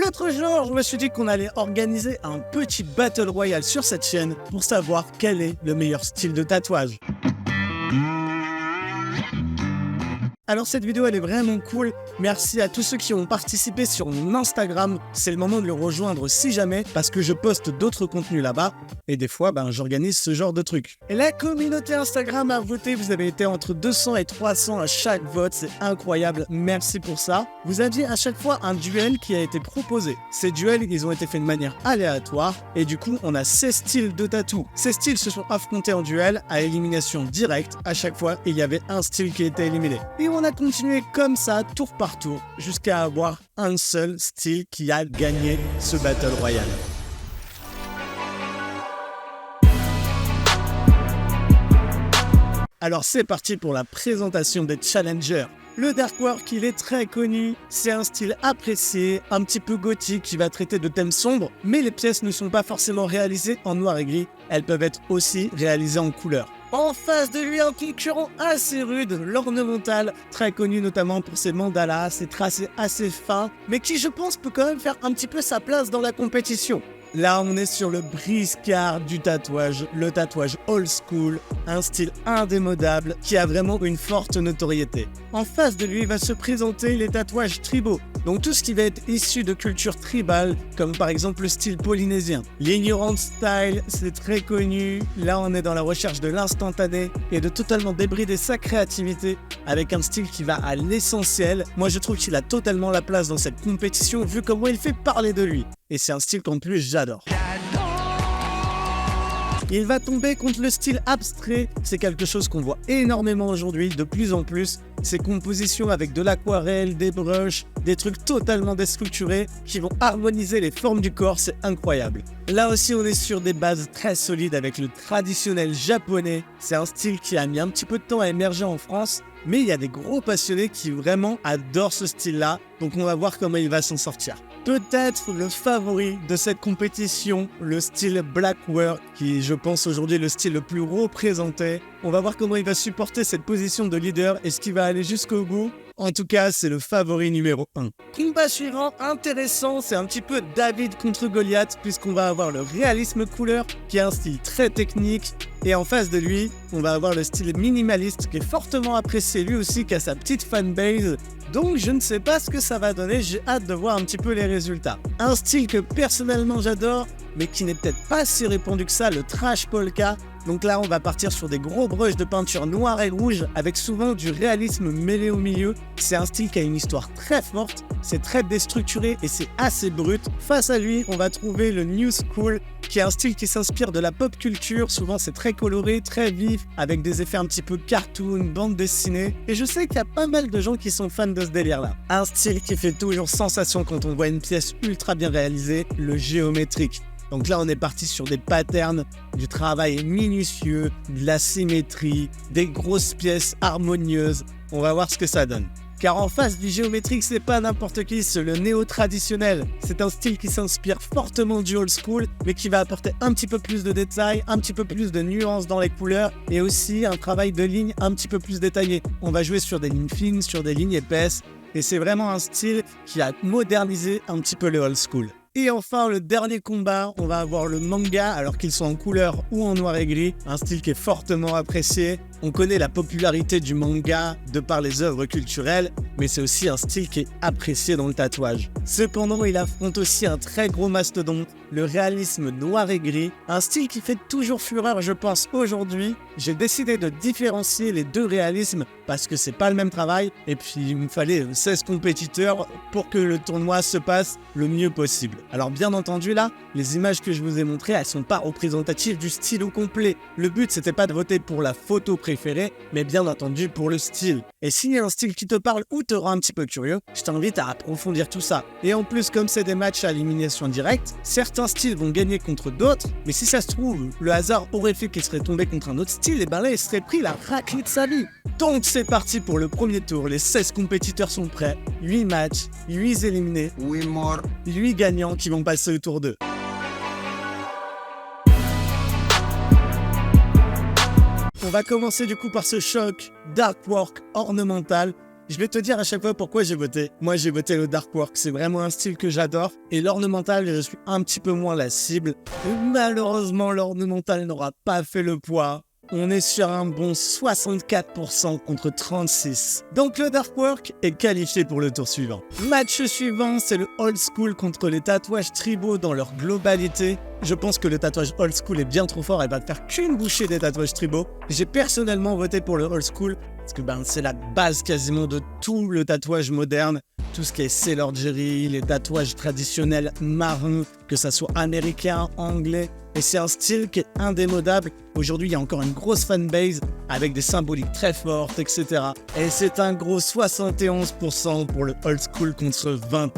L'autre jour, je me suis dit qu'on allait organiser un petit battle royale sur cette chaîne pour savoir quel est le meilleur style de tatouage. Alors cette vidéo elle est vraiment cool, merci à tous ceux qui ont participé sur mon Instagram, c'est le moment de le rejoindre si jamais, parce que je poste d'autres contenus là-bas, et des fois j'organise ce genre de trucs. Et la communauté Instagram a voté, vous avez été entre 200 et 300 à chaque vote, c'est incroyable, merci pour ça. Vous aviez à chaque fois un duel qui a été proposé. Ces duels, ils ont été faits de manière aléatoire, et du coup on a 16 styles de tatou. Ces styles se sont affrontés en duel à élimination directe, à chaque fois il y avait un style qui était éliminé. Et on a continué comme ça, tour par tour, jusqu'à avoir un seul style qui a gagné ce Battle Royale. Alors c'est parti pour la présentation des challengers. Le Dark Work, il est très connu, c'est un style apprécié, un petit peu gothique qui va traiter de thèmes sombres, mais les pièces ne sont pas forcément réalisées en noir et gris, elles peuvent être aussi réalisées en couleur. En face de lui, un concurrent assez rude, l'ornemental, très connu notamment pour ses mandalas, ses tracés assez fins, mais qui je pense peut quand même faire un petit peu sa place dans la compétition. Là, on est sur le briscard du tatouage, le tatouage old school, un style indémodable qui a vraiment une forte notoriété. En face de lui va se présenter les tatouages tribaux, donc tout ce qui va être issu de culture tribale, comme par exemple le style polynésien. L'ignorant style, c'est très connu. Là, on est dans la recherche de l'instantané et de totalement débrider sa créativité avec un style qui va à l'essentiel. Moi, je trouve qu'il a totalement la place dans cette compétition vu comment il fait parler de lui. Et c'est un style qu'en plus j'adore. Il va tomber contre le style abstrait, c'est quelque chose qu'on voit énormément aujourd'hui, de plus en plus. Ces compositions avec de l'aquarelle, des brushes, des trucs totalement déstructurés qui vont harmoniser les formes du corps, c'est incroyable. Là aussi on est sur des bases très solides avec le traditionnel japonais. C'est un style qui a mis un petit peu de temps à émerger en France, mais il y a des gros passionnés qui vraiment adorent ce style-là, donc on va voir comment il va s'en sortir. Peut-être le favori de cette compétition, le style Black Work, qui je pense aujourd'hui est le style le plus représenté. On va voir comment il va supporter cette position de leader et ce qui va aller jusqu'au bout. En tout cas, c'est le favori numéro 1. Combat suivant, intéressant, c'est un petit peu David contre Goliath, puisqu'on va avoir le réalisme couleur, qui est un style très technique. Et en face de lui, on va avoir le style minimaliste, qui est fortement apprécié lui aussi, qui a sa petite fanbase. Donc je ne sais pas ce que ça va donner, j'ai hâte de voir un petit peu les résultats. Un style que personnellement j'adore, mais qui n'est peut-être pas si répandu que ça, le trash polka. Donc là, on va partir sur des gros brushes de peinture noire et rouge avec souvent du réalisme mêlé au milieu. C'est un style qui a une histoire très forte, c'est très déstructuré et c'est assez brut. Face à lui, on va trouver le New School, qui est un style qui s'inspire de la pop culture. Souvent, c'est très coloré, très vif, avec des effets un petit peu cartoon, bande dessinée. Et je sais qu'il y a pas mal de gens qui sont fans de ce délire-là. Un style qui fait toujours sensation quand on voit une pièce ultra bien réalisée, le géométrique. Donc là, on est parti sur des patterns, du travail minutieux, de la symétrie, des grosses pièces harmonieuses. On va voir ce que ça donne. Car en face du géométrique, c'est pas n'importe qui, c'est le néo-traditionnel. C'est un style qui s'inspire fortement du old school, mais qui va apporter un petit peu plus de détails, un petit peu plus de nuances dans les couleurs, et aussi un travail de ligne un petit peu plus détaillé. On va jouer sur des lignes fines, sur des lignes épaisses, et c'est vraiment un style qui a modernisé un petit peu le old school. Et enfin, le dernier combat, on va avoir le manga, alors qu'ils sont en couleur ou en noir et gris, un style qui est fortement apprécié. On connaît la popularité du manga de par les œuvres culturelles, mais c'est aussi un style qui est apprécié dans le tatouage. Cependant, il affronte aussi un très gros mastodonte, le réalisme noir et gris, un style qui fait toujours fureur, je pense, aujourd'hui. J'ai décidé de différencier les deux réalismes parce que c'est pas le même travail, et puis il me fallait 16 compétiteurs pour que le tournoi se passe le mieux possible. Alors bien entendu là, les images que je vous ai montrées, elles sont pas représentatives du style au complet. Le but c'était pas de voter pour la photo préférée, mais bien entendu pour le style. Et s'il y a un style qui te parle ou te rend un petit peu curieux, je t'invite à approfondir tout ça. Et en plus, comme c'est des matchs à élimination directe, certains styles vont gagner contre d'autres, mais si ça se trouve, le hasard aurait fait qu'il serait tombé contre un autre style, et ben là il serait pris la raclée de sa vie. Donc c'est parti pour le premier tour, les 16 compétiteurs sont prêts, 8 matchs, 8 éliminés, 8 morts, 8 gagnants qui vont passer au tour 2. On va commencer du coup par ce choc Dark Work ornemental. Je vais te dire à chaque fois pourquoi j'ai voté. Moi, j'ai voté le Dark Work. C'est vraiment un style que j'adore. Et l'ornemental, je suis un petit peu moins la cible. Et malheureusement, l'ornemental n'aura pas fait le poids. On est sur un bon 64% contre 36%. Donc le Dark Work est qualifié pour le tour suivant. Match suivant, c'est le Old School contre les tatouages tribaux dans leur globalité. Je pense que le tatouage Old School est bien trop fort et va te faire qu'une bouchée des tatouages tribaux. J'ai personnellement voté pour le Old School parce que c'est la base quasiment de tout le tatouage moderne. Tout ce qui est Sailor Jerry, les tatouages traditionnels marins, que ça soit américain, anglais. Et c'est un style qui est indémodable. Aujourd'hui, il y a encore une grosse fanbase avec des symboliques très fortes, etc. Et c'est un gros 71% pour le Old School contre 29%.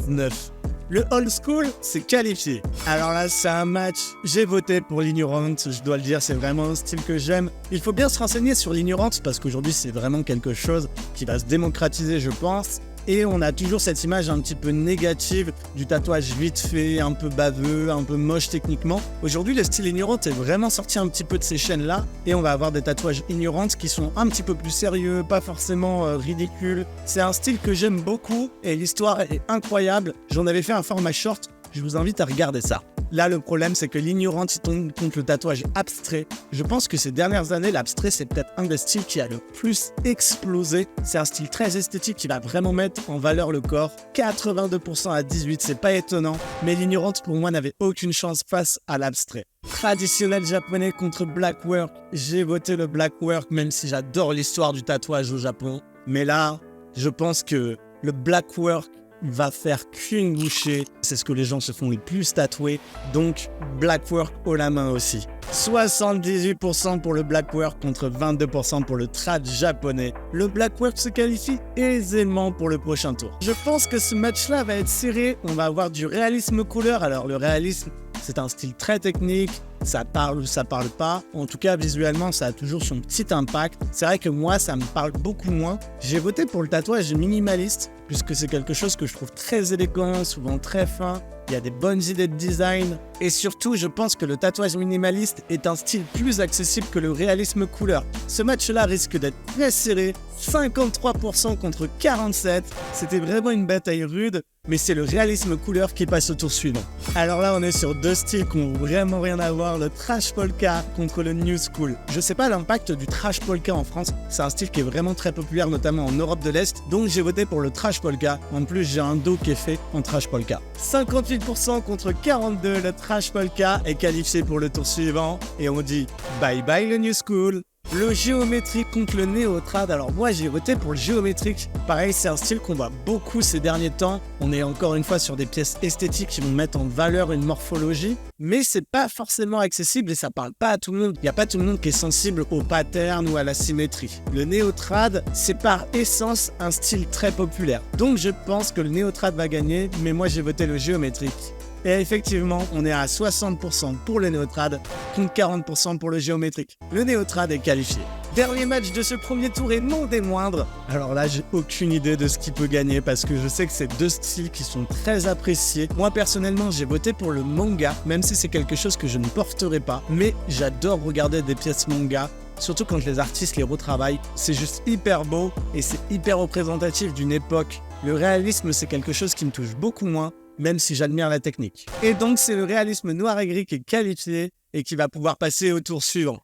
Le Old School, c'est qualifié. Alors là, c'est un match. J'ai voté pour l'Ignorant, je dois le dire, c'est vraiment un style que j'aime. Il faut bien se renseigner sur l'Ignorant parce qu'aujourd'hui, c'est vraiment quelque chose qui va se démocratiser, je pense. Et on a toujours cette image un petit peu négative du tatouage vite fait, un peu baveux, un peu moche techniquement. Aujourd'hui, le style Ignorant est vraiment sorti un petit peu de ces chaînes-là. Et on va avoir des tatouages Ignorant qui sont un petit peu plus sérieux, pas forcément ridicules. C'est un style que j'aime beaucoup et l'histoire est incroyable. J'en avais fait un format short, je vous invite à regarder ça. Là, le problème, c'est que l'Ignorant, il tombe contre le tatouage abstrait. Je pense que ces dernières années, l'abstrait, c'est peut-être un des styles qui a le plus explosé. C'est un style très esthétique qui va vraiment mettre en valeur le corps. 82% à 18%, c'est pas étonnant. Mais l'Ignorant, pour moi, n'avait aucune chance face à l'abstrait. Traditionnel japonais contre Blackwork. J'ai voté le Blackwork, même si j'adore l'histoire du tatouage au Japon. Mais là, je pense que le Blackwork va faire qu'une bouchée. C'est ce que les gens se font les plus tatouer. Donc, Blackwork haut la main aussi. 78% pour le Blackwork contre 22% pour le trad japonais. Le Blackwork se qualifie aisément pour le prochain tour. Je pense que ce match-là va être serré. On va avoir du réalisme couleur. Alors, le réalisme, c'est un style très technique. Ça parle ou ça parle pas. En tout cas, visuellement, ça a toujours son petit impact. C'est vrai que moi, ça me parle beaucoup moins. J'ai voté pour le tatouage minimaliste, puisque c'est quelque chose que je trouve très élégant, souvent très fin. Il y a des bonnes idées de design. Et surtout, je pense que le tatouage minimaliste est un style plus accessible que le réalisme couleur. Ce match-là risque d'être très serré. 53% contre 47%. C'était vraiment une bataille rude, mais c'est le réalisme couleur qui passe au tour suivant. Alors là, on est sur deux styles qui n'ont vraiment rien à voir. Le trash polka contre le new school. Je sais pas l'impact du trash polka en France. C'est un style qui est vraiment très populaire, notamment en Europe de l'Est. Donc j'ai voté pour le trash polka. En plus, j'ai un dos qui est fait en trash polka. 58% contre 42%. Le trash polka est qualifié pour le tour suivant. Et on dit bye bye le new school. Le géométrique contre le néo-trad. Alors moi j'ai voté pour le géométrique. Pareil, c'est un style qu'on voit beaucoup ces derniers temps. On est encore une fois sur des pièces esthétiques qui vont mettre en valeur une morphologie. Mais c'est pas forcément accessible et ça parle pas à tout le monde. Il n'y a pas tout le monde qui est sensible au pattern ou à la symétrie. Le néo-trad, c'est par essence un style très populaire. Donc je pense que le néo-trad va gagner, mais moi j'ai voté le géométrique. Et effectivement, on est à 60% pour le néo-trad contre 40% pour le géométrique. Le néo-trad est qualifié. Dernier match de ce premier tour et non des moindres. Alors là, j'ai aucune idée de ce qui peut gagner parce que je sais que c'est deux styles qui sont très appréciés. Moi, personnellement, j'ai voté pour le manga, même si c'est quelque chose que je ne porterai pas. Mais j'adore regarder des pièces manga. Surtout quand les artistes les retravaillent. C'est juste hyper beau et c'est hyper représentatif d'une époque. Le réalisme, c'est quelque chose qui me touche beaucoup moins, même si j'admire la technique. Et donc, c'est le réalisme noir et gris qui est qualifié et qui va pouvoir passer au tour suivant.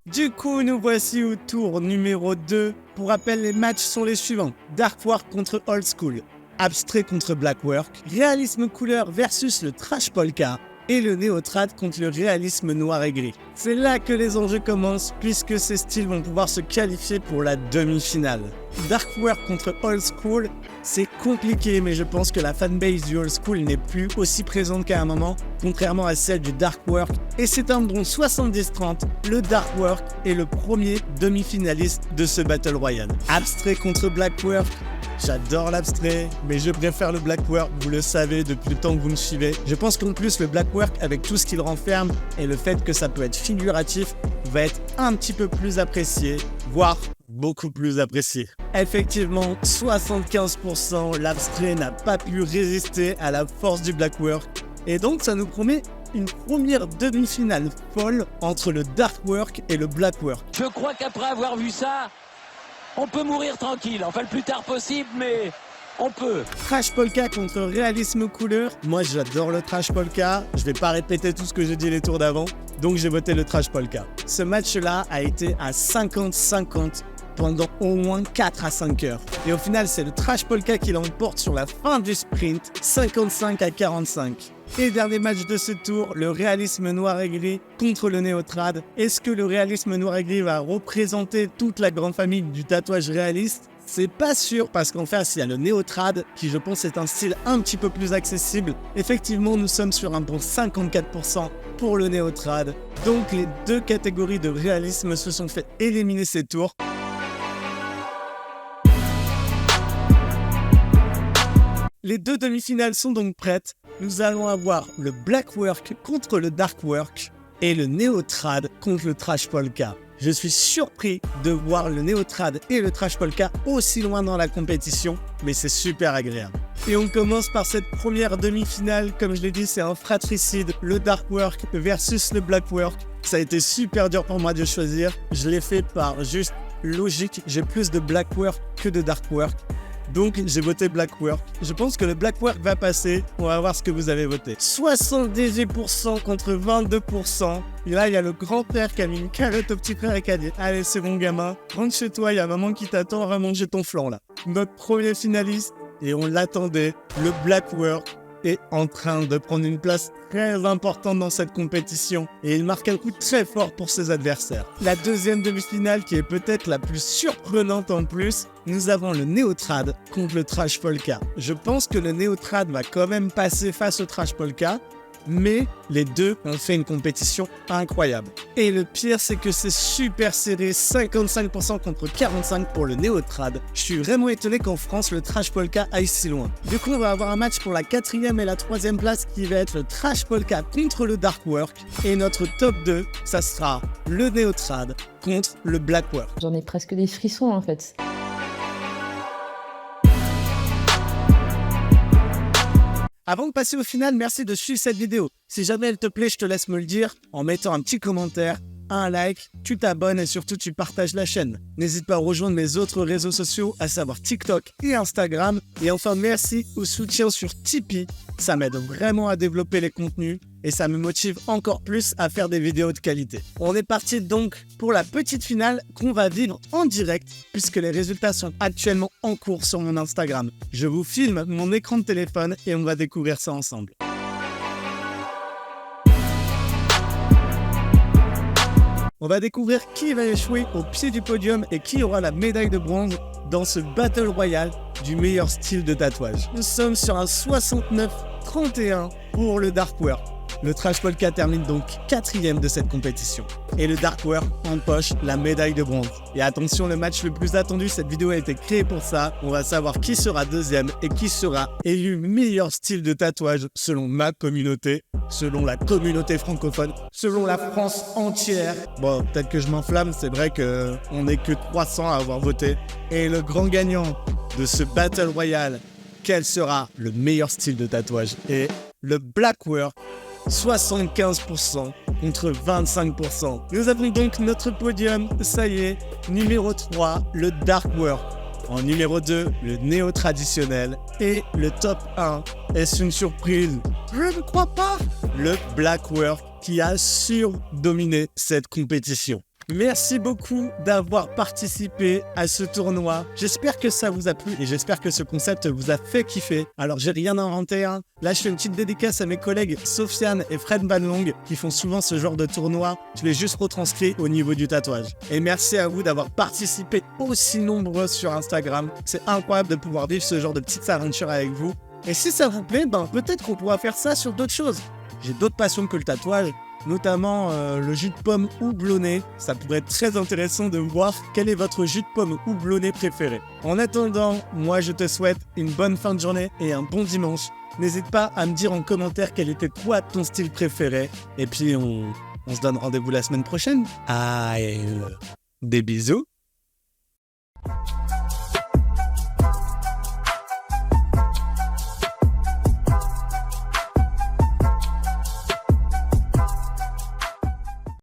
Du coup, nous voici au tour numéro 2. Pour rappel, les matchs sont les suivants. Dark Work contre Old School, Abstrait contre Blackwork, Réalisme couleur versus le Trash Polka, et le néo-trad contre le réalisme noir et gris. C'est là que les enjeux commencent, puisque ces styles vont pouvoir se qualifier pour la demi-finale. Dark Work contre Old School, c'est compliqué, mais je pense que la fanbase du Old School n'est plus aussi présente qu'à un moment, contrairement à celle du Dark Work, et c'est un bon 70-30, le Dark Work est le premier demi-finaliste de ce Battle Royale. Abstrait contre Black Work. J'adore l'abstrait, mais je préfère le Blackwork, vous le savez depuis le temps que vous me suivez. Je pense qu'en plus, le Blackwork, avec tout ce qu'il renferme et le fait que ça peut être figuratif, va être un petit peu plus apprécié, voire beaucoup plus apprécié. Effectivement, 75%, l'abstrait n'a pas pu résister à la force du Blackwork. Et donc, ça nous promet une première demi-finale folle entre le Dark Work et le Black Work. Je crois qu'après avoir vu ça, on peut mourir tranquille. Enfin, le plus tard possible, mais on peut. Trash Polka contre réalisme couleur. Moi, j'adore le Trash Polka. Je vais pas répéter tout ce que j'ai dit les tours d'avant. Donc, j'ai voté le Trash Polka. Ce match-là a été à 50-50 pendant au moins 4 à 5 heures. Et au final, c'est le Trash Polka qui l'emporte sur la fin du sprint, 55-45. Et dernier match de ce tour, le réalisme noir et gris contre le néotrad. Est-ce que le réalisme noir et gris va représenter toute la grande famille du tatouage réaliste ? C'est pas sûr parce qu'en face, il y a le néotrad qui, je pense, est un style un petit peu plus accessible. Effectivement, nous sommes sur un bon 54% pour le néotrad. Donc, les deux catégories de réalisme se sont fait éliminer ces tours. Les deux demi-finales sont donc prêtes. Nous allons avoir le Black Work contre le Dark Work et le Néotrad contre le Trash Polka. Je suis surpris de voir le Néotrad et le Trash Polka aussi loin dans la compétition, mais c'est super agréable. Et on commence par cette première demi-finale. Comme je l'ai dit, c'est un fratricide, le Dark Work versus le Black Work. Ça a été super dur pour moi de choisir. Je l'ai fait par juste logique. J'ai plus de Black Work que de Dark Work. Donc, j'ai voté Black Work. Je pense que le Black Work va passer. On va voir ce que vous avez voté. 78% contre 22%. Et là, il y a le grand-père qui a mis une calotte au petit frère et qui a dit « Allez, c'est bon gamin, rentre chez toi, il y a maman qui t'attend, on va manger ton flan là. » Notre premier finaliste, et on l'attendait, le Black Work, est en train de prendre une place très importante dans cette compétition et il marque un coup très fort pour ses adversaires. La deuxième demi-finale qui est peut-être la plus surprenante en plus, nous avons le Néotrad contre le Trash Polka. Je pense que le Néotrad va quand même passer face au Trash Polka, mais les deux ont fait une compétition incroyable. Et le pire, c'est que c'est super serré, 55% contre 45% pour le Néotrad. Je suis vraiment étonné qu'en France, le Trash Polka aille si loin. Du coup, on va avoir un match pour la 4e et la 3e place qui va être le Trash Polka contre le Dark Work. Et notre top 2, ça sera le Néotrad contre le Black Work. J'en ai presque des frissons en fait. Avant de passer au final, merci de suivre cette vidéo. Si jamais elle te plaît, je te laisse me le dire en mettant un petit commentaire, un like, tu t'abonnes et surtout tu partages la chaîne. N'hésite pas à rejoindre mes autres réseaux sociaux, à savoir TikTok et Instagram. Et enfin, merci au soutien sur Tipeee. Ça m'aide vraiment à développer les contenus et ça me motive encore plus à faire des vidéos de qualité. On est parti donc pour la petite finale qu'on va vivre en direct puisque les résultats sont actuellement en cours sur mon Instagram. Je vous filme mon écran de téléphone et on va découvrir ça ensemble. On va découvrir qui va échouer au pied du podium et qui aura la médaille de bronze dans ce Battle Royale du meilleur style de tatouage. Nous sommes sur un 69-31 pour le Dark Work. Le Trash Polka termine donc 4e de cette compétition. Et le Dark Work empoche la médaille de bronze. Et attention, le match le plus attendu, cette vidéo a été créée pour ça. On va savoir qui sera 2e et qui sera élu meilleur style de tatouage selon ma communauté, selon la communauté francophone, selon la France entière. Bon, peut-être que je m'enflamme, c'est vrai qu'on n'est que 300 à avoir voté. Et le grand gagnant de ce Battle Royale, quel sera le meilleur style de tatouage? Et le Black Work, 75% contre 25%. Nous avons donc notre podium, ça y est, numéro 3, le Dark Work. En numéro 2, le néo-traditionnel. Et le top 1, est-ce une surprise? Je ne crois pas. Le Black Work qui a surdominé cette compétition. Merci beaucoup d'avoir participé à ce tournoi. J'espère que ça vous a plu et j'espère que ce concept vous a fait kiffer. Alors, j'ai rien inventé. Là, je fais une petite dédicace à mes collègues Sofiane et Fred Van Long qui font souvent ce genre de tournoi. Je l'ai juste retranscrit au niveau du tatouage. Et merci à vous d'avoir participé aussi nombreux sur Instagram. C'est incroyable de pouvoir vivre ce genre de petites aventures avec vous. Et si ça vous plaît, peut-être qu'on pourra faire ça sur d'autres choses. J'ai d'autres passions que le tatouage. Notamment le jus de pomme houblonné. Ça pourrait être très intéressant de voir quel est votre jus de pomme houblonné préféré. En attendant, moi je te souhaite une bonne fin de journée et un bon dimanche. N'hésite pas à me dire en commentaire quel était toi ton style préféré. Et puis on se donne rendez-vous la semaine prochaine. Des bisous.